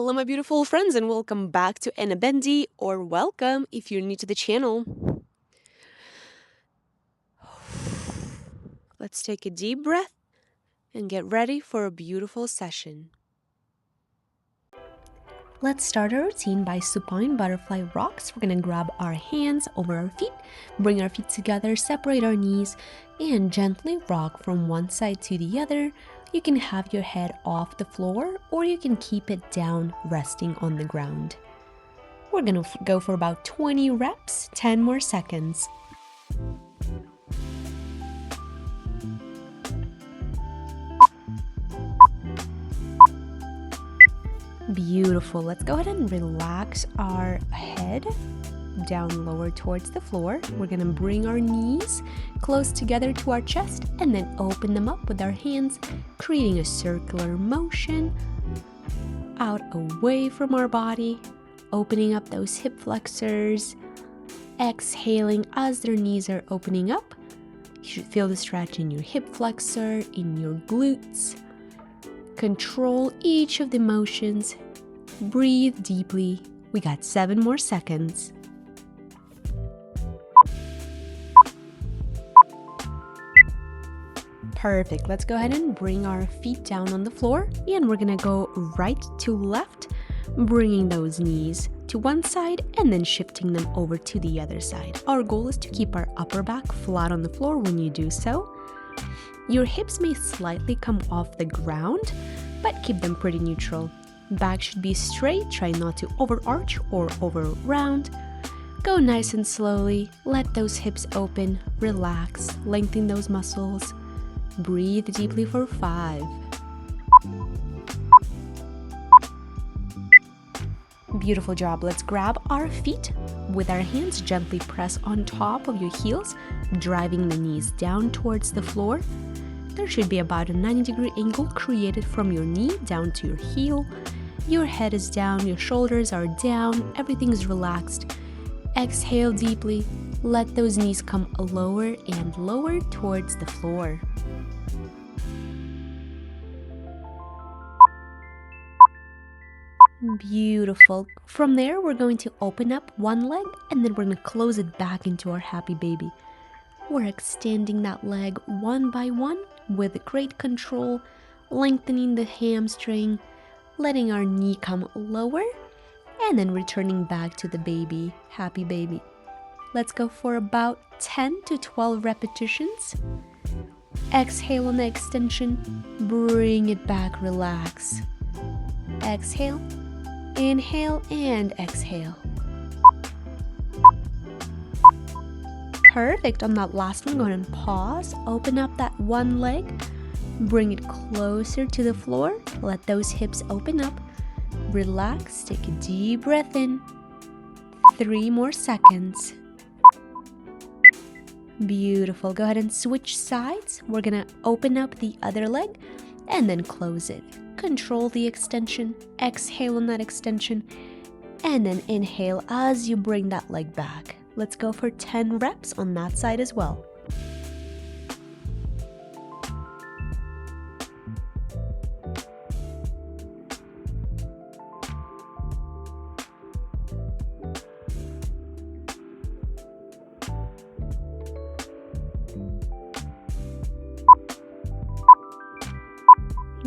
Hello, my beautiful friends, and welcome back to Anna Bendy, or welcome if you're new to the channel. Let's take a deep breath and get ready for a beautiful session. Let's start our routine by supine butterfly rocks. We're going to grab our hands over our feet, bring our feet together, separate our knees, and gently rock from one side to the other. You can have your head off the floor, or you can keep it down, resting on the ground. We're going to go for about 20 reps, 10 more seconds. Beautiful. Let's go ahead and relax our head down lower towards the floor. We're going to bring our knees close together to our chest and then open them up with our hands, creating a circular motion out away from our body, opening up those hip flexors, exhaling as their knees are opening up. You should feel the stretch in your hip flexor, in your glutes. Control each of the motions. Breathe deeply. We got 7 more seconds. Perfect. Let's go ahead and bring our feet down on the floor, and we're gonna go right to left, bringing those knees to one side and then shifting them over to the other side. Our goal is to keep our upper back flat on the floor when you do so. Your hips may slightly come off the ground, but keep them pretty neutral. Back should be straight. Try not to overarch or over round. Go nice and slowly. Let those hips open. Relax. Lengthen those muscles. Breathe deeply for 5. Beautiful job. Let's grab our feet. With our hands, gently press on top of your heels, driving the knees down towards the floor. There should be about a 90-degree angle created from your knee down to your heel. Your head is down, your shoulders are down, everything is relaxed. Exhale deeply. Let those knees come lower and lower towards the floor. Beautiful. From there, we're going to open up one leg and then we're going to close it back into our happy baby. We're extending that leg one by one with great control, lengthening the hamstring, letting our knee come lower, and then returning back to the baby, happy baby. Let's go for about 10 to 12 repetitions. Exhale on the extension, bring it back, relax. Exhale, inhale, and exhale. Perfect. On that last one, go ahead and pause. Open up that one leg. Bring it closer to the floor. Let those hips open up. Relax. Take a deep breath in. 3 more seconds. Beautiful. Go ahead and switch sides. We're going to open up the other leg and then close it. Control the extension. Exhale on that extension. And then inhale as you bring that leg back. Let's go for 10 reps on that side as well.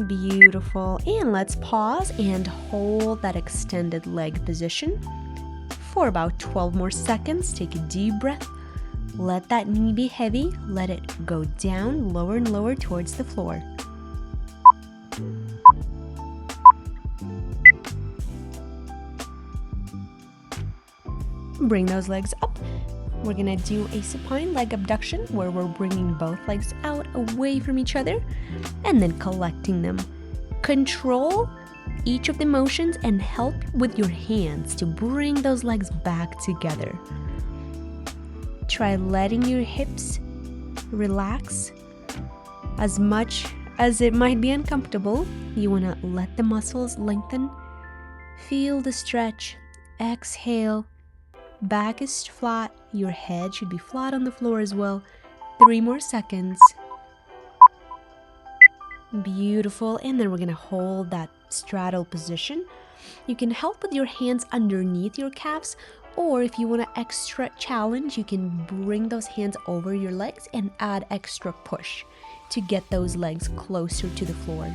Beautiful. And let's pause and hold that extended leg position for about 12 more seconds. Take a deep breath. Let that knee be heavy. Let it go down, lower and lower towards the floor. Bring those legs up. We're gonna do a supine leg abduction where we're bringing both legs out away from each other and then collecting them. Control each of the motions and help with your hands to bring those legs back together. Try letting your hips relax. As much as it might be uncomfortable, you want to let the muscles lengthen. Feel the stretch. Exhale. Back is flat. Your head should be flat on the floor as well. 3 more seconds. Beautiful. And then we're going to hold that straddle position. You can help with your hands underneath your calves, or if you want an extra challenge, you can bring those hands over your legs and add extra push to get those legs closer to the floor.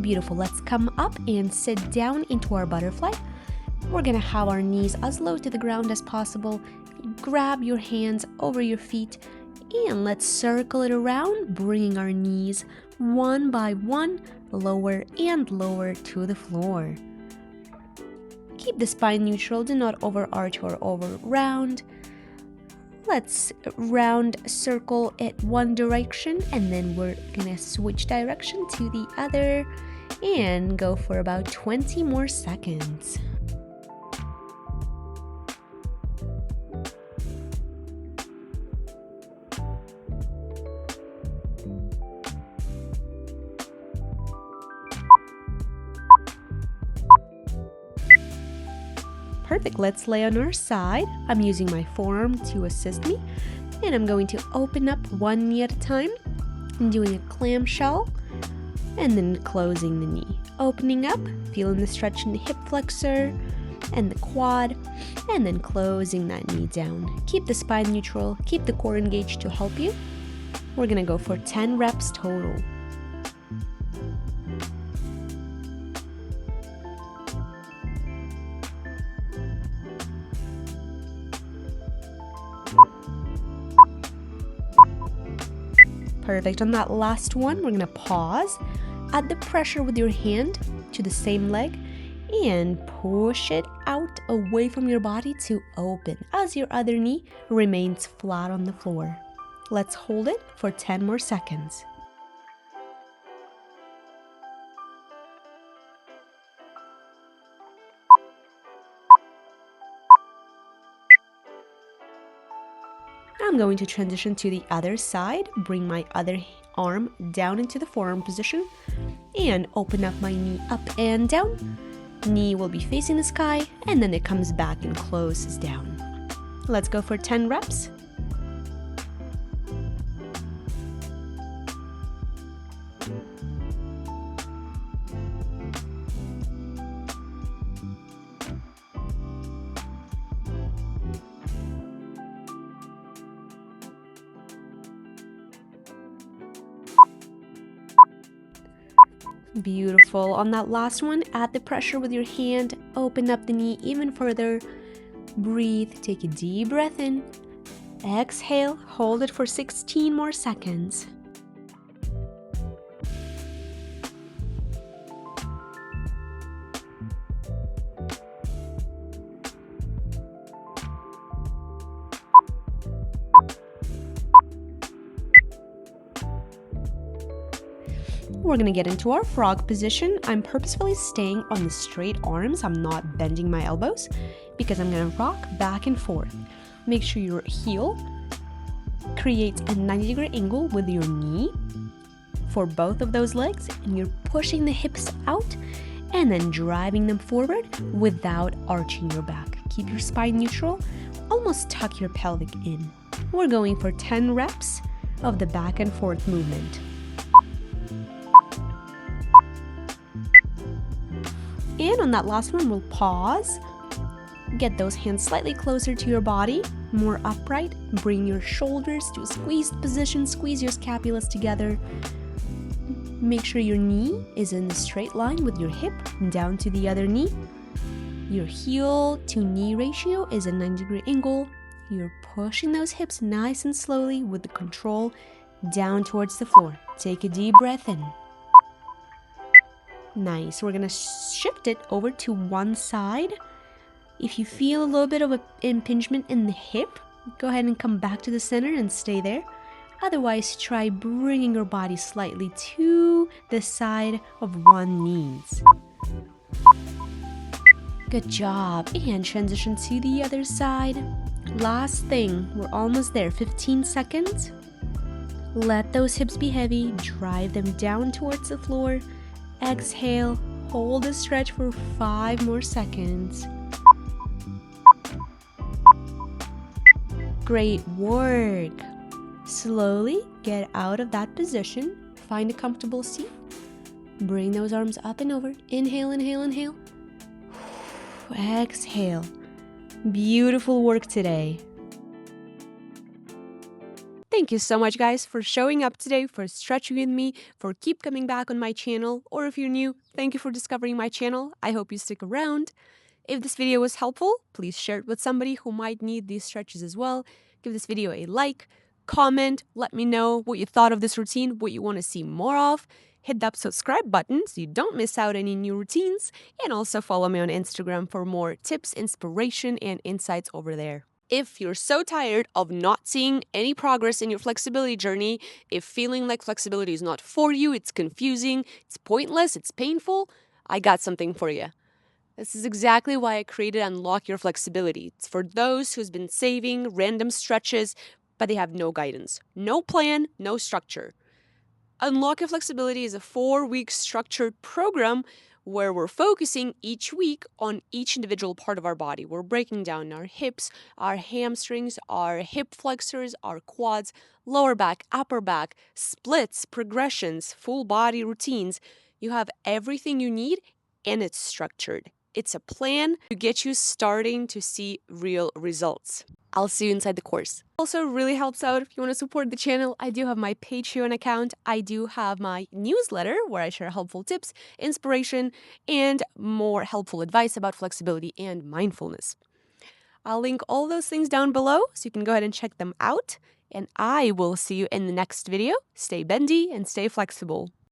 Beautiful. Let's come up and sit down into our butterfly. We're gonna have our knees as low to the ground as possible. Grab your hands over your feet and let's circle it around, bringing our knees one by one lower and lower to the floor. Keep the spine neutral, do not overarch or over round. Let's round circle it one direction and then we're gonna switch direction to the other and go for about 20 more seconds. Perfect, let's lay on our side. I'm using my forearm to assist me, and I'm going to open up one knee at a time. I'm doing a clamshell, and then closing the knee. Opening up, feeling the stretch in the hip flexor and the quad, and then closing that knee down. Keep the spine neutral, keep the core engaged to help you. We're gonna go for 10 reps total. Perfect. On that last one, we're gonna pause, add the pressure with your hand to the same leg, and push it out away from your body to open as your other knee remains flat on the floor. Let's hold it for 10 more seconds. I'm going to transition to the other side, bring my other arm down into the forearm position, and open up my knee up and down. Knee will be facing the sky, and then it comes back and closes down. Let's go for 10 reps. Beautiful. On that last one, add the pressure with your hand, open up the knee even further. Breathe, take a deep breath in. Exhale, hold it for 16 more seconds. We're gonna get into our frog position. I'm purposefully staying on the straight arms. I'm not bending my elbows because I'm gonna rock back and forth. Make sure your heel creates a 90-degree angle with your knee for both of those legs, and you're pushing the hips out and then driving them forward without arching your back. Keep your spine neutral, almost tuck your pelvic in. We're going for 10 reps of the back and forth movement. And on that last one, we'll pause. Get those hands slightly closer to your body, more upright. Bring your shoulders to a squeezed position, squeeze your scapulas together. Make sure your knee is in a straight line with your hip down to the other knee. Your heel to knee ratio is a 90-degree angle. You're pushing those hips nice and slowly with the control down towards the floor. Take a deep breath in. Nice. We're gonna shift it over to one side. If you feel a little bit of an impingement in the hip, go ahead and come back to the center and stay there. Otherwise, try bringing your body slightly to the side of one knee. Good job. And transition to the other side. Last thing, we're almost there. 15 seconds. Let those hips be heavy. Drive them down towards the floor. Exhale, Hold the stretch for 5 more seconds. Great work. Slowly get out of that position. Find a comfortable seat. Bring those arms up and over. Inhale, inhale, inhale. Exhale. Beautiful work today. Thank you so much, guys, for showing up today, for stretching with me, for keep coming back on my channel. Or if you're new, thank you for discovering my channel. I hope you stick around. If this video was helpful, please share it with somebody who might need these stretches as well. Give this video a like, comment, let me know what you thought of this routine, what you want to see more of. Hit that subscribe button so you don't miss out any new routines, and also follow me on Instagram for more tips, inspiration, and insights over there. If you're so tired of not seeing any progress in your flexibility journey, if feeling like flexibility is not for you, it's confusing, it's pointless, it's painful, I got something for you. This is exactly why I created Unlock Your Flexibility. It's for those who's been saving random stretches, but they have no guidance, no plan, no structure. Unlock Your Flexibility is a 4-week structured program where we're focusing each week on each individual part of our body. We're breaking down our hips, our hamstrings, our hip flexors, our quads, lower back, upper back, splits, progressions, full body routines. You have everything you need, and it's structured. It's a plan to get you starting to see real results. I'll see you inside the course. Also, really helps out if you want to support the channel. I do have my Patreon account. I do have my newsletter where I share helpful tips, inspiration, and more helpful advice about flexibility and mindfulness. I'll link all those things down below so you can go ahead and check them out. And I will see you in the next video. Stay bendy and stay flexible.